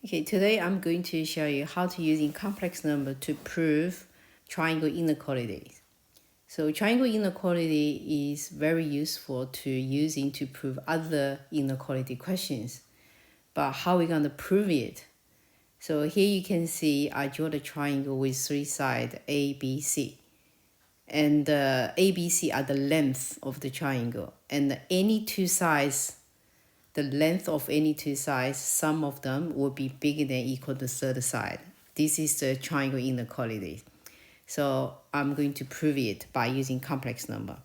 Okay, today I'm going to show you how to use in complex number to prove triangle inequalities. So triangle inequality is very useful to using to prove other inequality questions. But how are we going to prove it? So here you can see I draw the triangle with three sides A, B, C. And A, B, C are the length of the triangle. And any two sides, the length of any two sides, sum of them will be bigger than equal to the third side. This is the triangle inequality. So I'm going to prove it by using complex number.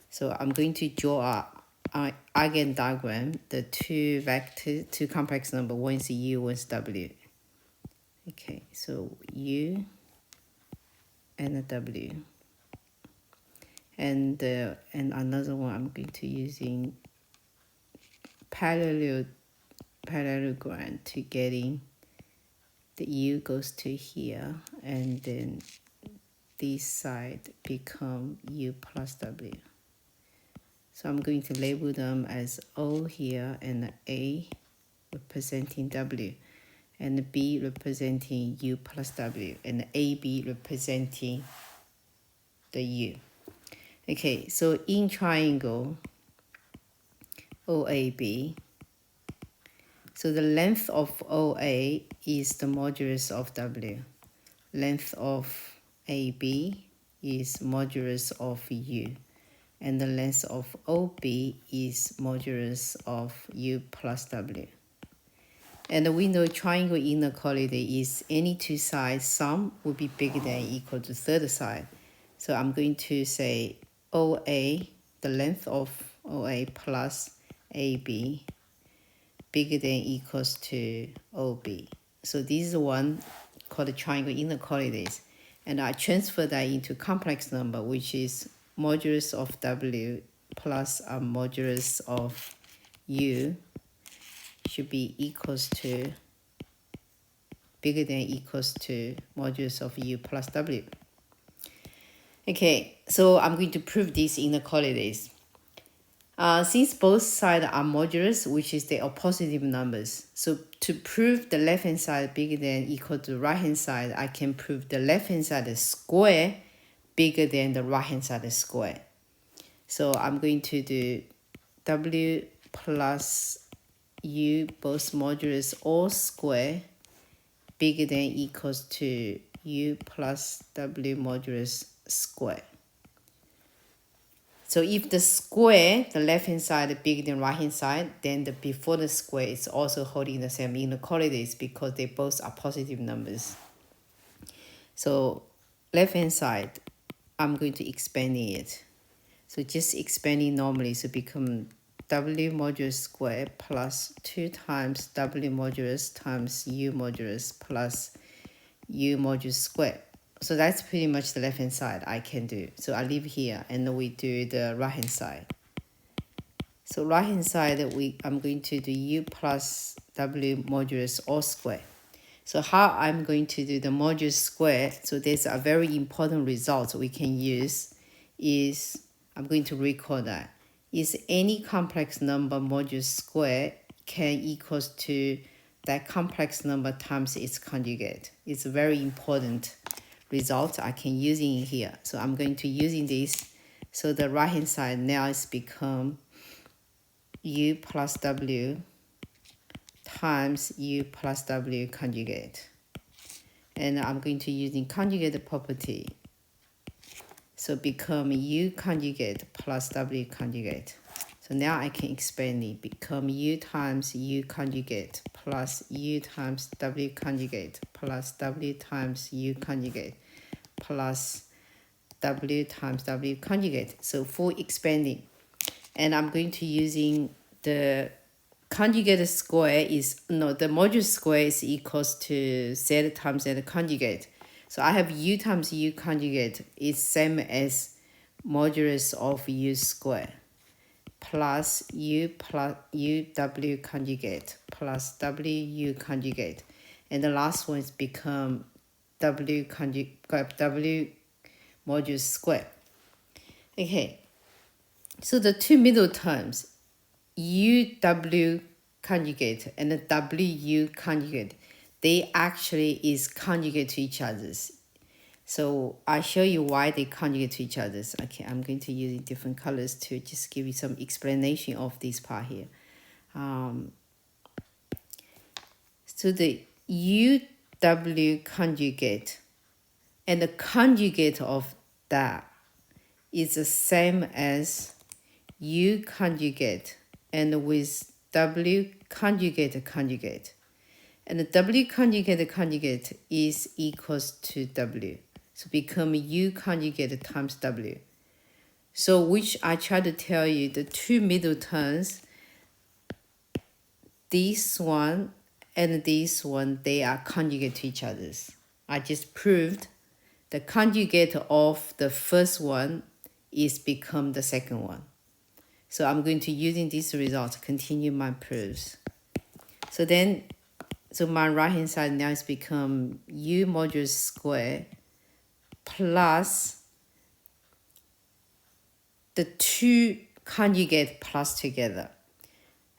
So I'm going to draw a eigen diagram, the two vectors, two complex number, one is U, one is W. Okay, so U and a W. And another one I'm going to using parallelogram to getting the U goes to here, and then this side become U plus W. So I'm going to label them as O here and A representing W, and B representing U plus W, and AB representing the U. Okay, so in triangle OAB, so the length of OA is the modulus of W. Length of AB is modulus of U. And the length of OB is modulus of U plus W. And we know triangle inequality is any two sides sum will be bigger than or equal to third side. So I'm going to say OA, the length of OA plus AB bigger than or equals to OB. So this is one called the triangle inequalities. And I transfer that into complex number, which is modulus of W plus a modulus of U should be equals to bigger than or equals to modulus of U plus W. Okay, so I'm going to prove these inequalities. Since both sides are modulus, which is they are positive numbers, so to prove the left-hand side bigger than or equal to the right-hand side, I can prove the left-hand side square bigger than the right-hand side square. So I'm going to do W plus U, both modulus all square, bigger than or equals to U plus W modulus square. So if the square, the left-hand side is bigger than right-hand side, then the before the square is also holding the same inequalities because they both are positive numbers. So left-hand side, I'm going to expand it. So just expanding normally, so become W modulus square plus 2 times W modulus times U modulus plus U modulus square. So that's pretty much the left-hand side I can do. So I leave here and we do the right-hand side. So right-hand side, I'm going to do U plus W modulus all square. So how I'm going to do the modulus square, so there's a very important result we can use is, I'm going to record that, is any complex number modulus square can equals to that complex number times its conjugate. It's a very important result I can use in here. So I'm going to using this. So the right hand side now is become U plus W times U plus W conjugate. And I'm going to using conjugate property. So become U conjugate plus W conjugate. So now I can expand it, become U times U conjugate plus U times W conjugate plus W times U conjugate plus W times W conjugate. So for expanding. And I'm going to using the conjugate square is, no, the modulus square is equals to Z times Z conjugate. So I have U times U conjugate is same as modulus of U square plus U W conjugate plus WU conjugate. And the last one is become W modulus square. Okay, so the two middle terms, UW conjugate and the WU conjugate, they actually is conjugate to each other's. So I show you why they conjugate to each other's. Okay, I'm going to use different colors to just give you some explanation of this part here. So the UW conjugate and the conjugate of that is the same as U conjugate and with W conjugate conjugate. And the W conjugate conjugate is equals to W. So become U conjugate times W. So which I try to tell you, the two middle terms, this one and this one, they are conjugate to each other's. I just proved the conjugate of the first one is become the second one. So I'm going to using this result to continue my proofs. So my right hand side now is become U modulus square plus the two conjugate plus together.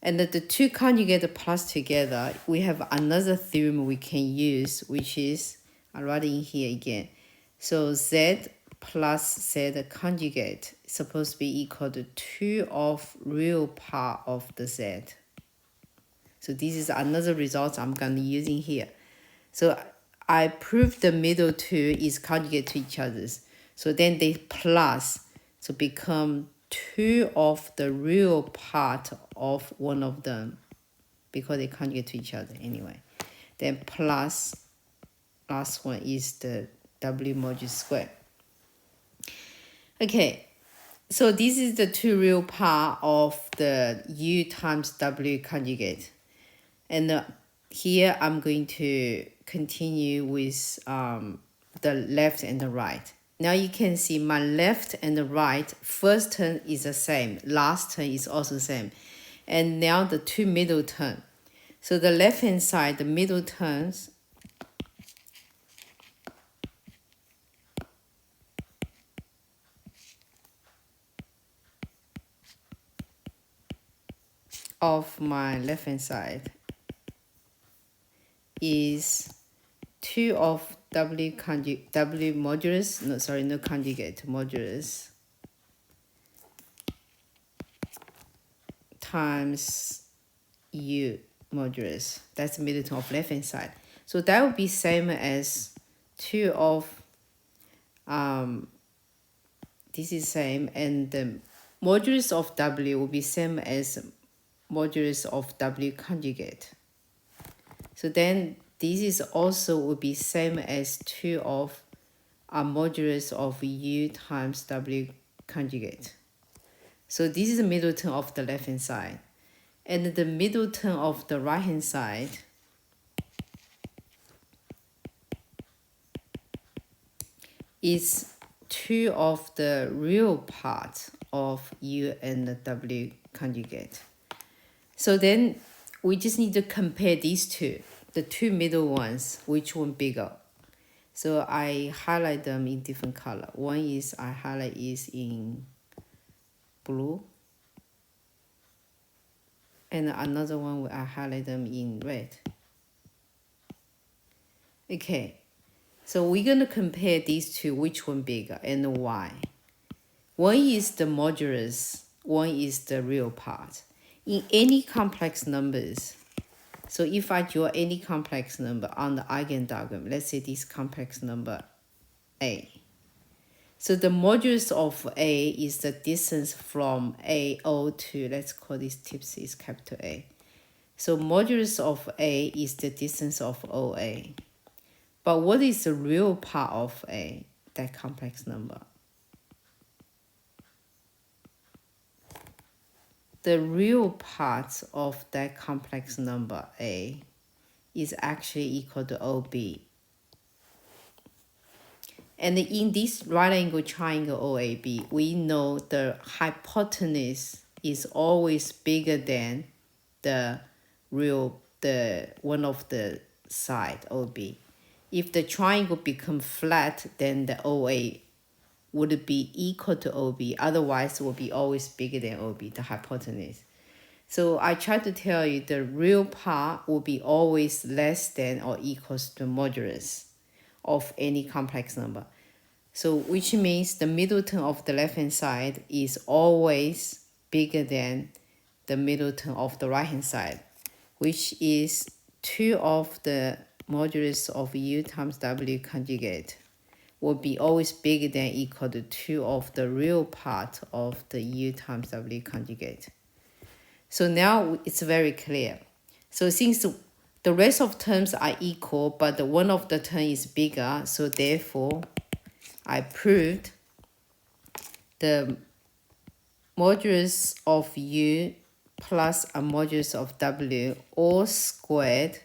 And the two conjugate plus together, we have another theorem we can use, which is, I'll write it in here again. So Z plus Z conjugate is supposed to be equal to 2 of real part of the Z. So this is another result I'm going to use in here. So I proved the middle two is conjugate to each other's. So then they plus, so become 2 of the real part of one of them because they conjugate to each other anyway. Then plus, last one is the W modulus square. Okay, so this is the two real part of the U times W conjugate. And here I'm going to continue with the left and the right. Now you can see my left and the right, first term is the same, last term is also the same. And now the two middle term. So the left hand side, the middle terms, of my left hand side is 2 of W modulus, no conjugate, modulus times U modulus. That's the middle term of left hand side. So that would be same as 2 of, this is same, and the modulus of W will be same as modulus of W conjugate. So then this is also will be same as 2 of a modulus of U times W conjugate. So this is the middle term of the left hand side. And the middle term of the right hand side is 2 of the real part of U and the W conjugate. So then we just need to compare these two, the two middle ones, which one bigger. So I highlight them in different color. One is I highlight is in blue. And another one I highlight them in red. Okay, so we're going to compare these two, which one bigger and why. One is the modulus, one is the real part. In any complex numbers, so if I draw any complex number on the eigendiagram, let's say this complex number A. So the modulus of A is the distance from AO to, let's call this tips is capital A. So modulus of A is the distance of OA. But what is the real part of A, that complex number? The real part of that complex number A is actually equal to OB. And in this right angle triangle OAB, we know the hypotenuse is always bigger than the one of the side OB. If the triangle become flat, then the OA would be equal to OB. Otherwise, it will be always bigger than OB, the hypotenuse. So I try to tell you the real part will be always less than or equals to modulus of any complex number. So which means the middle term of the left-hand side is always bigger than the middle term of the right-hand side, which is 2 of the modulus of u times w conjugate will be always bigger than equal to 2 of the real part of the u times w conjugate. So now it's very clear. So since the rest of terms are equal, but the one of the term is bigger, so therefore I proved the modulus of u plus a modulus of w all squared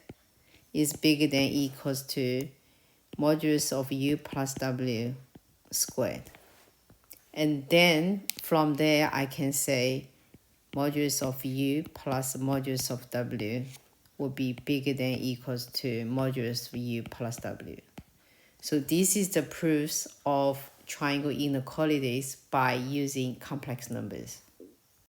is bigger than equals to modulus of u plus w squared. And then from there I can say modulus of u plus modulus of w will be bigger than equals to modulus of u plus w. So this is the proofs of triangle inequalities by using complex numbers.